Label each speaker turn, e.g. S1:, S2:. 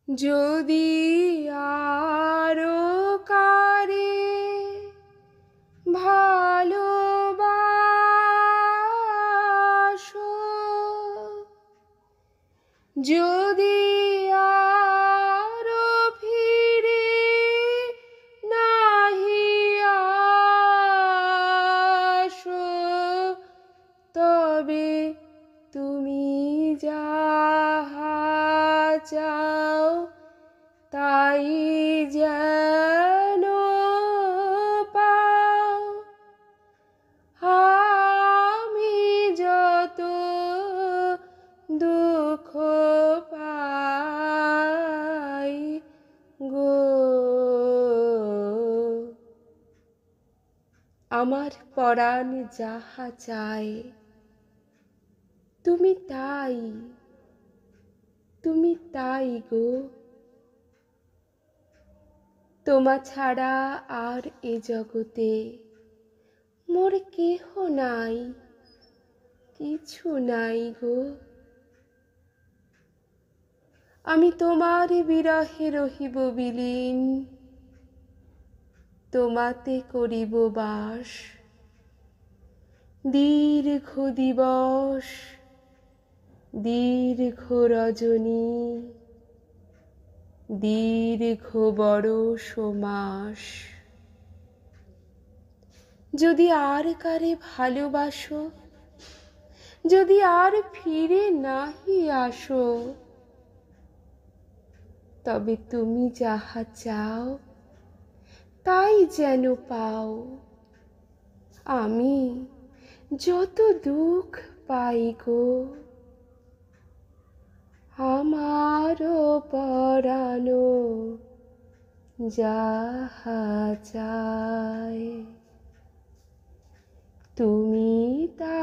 S1: যদি আরো কারে ভালোবাসো, যদি আরো ফিরে নাহি আসো, তবে তুমি যাহা চাও তাই যেন পাও। আমি যত দুঃখ পাই গো, আমার পরাণ যাহা চায় তুমি তাই, তুমি তাই গো। তোমা ছাড়া আর এ জগতে মোর কেহ নাই, কিছু নাই গো। আমি তোমার বিরহে রহিব বিলীন, তোমাতে করিব বাস। দীর্ঘ দিবস, দীর্ঘ রজনী, দীর্ঘ বরষ মাস। যদি আর কারে ভালোবাসো, যদি আর ফিরে নাহি আসো, তবে তুমি যাহা চাও তাই যেন পাও। আমি যত দুঃখ পাই গো, আমারও পরাণ যাহা চায় তুমি তা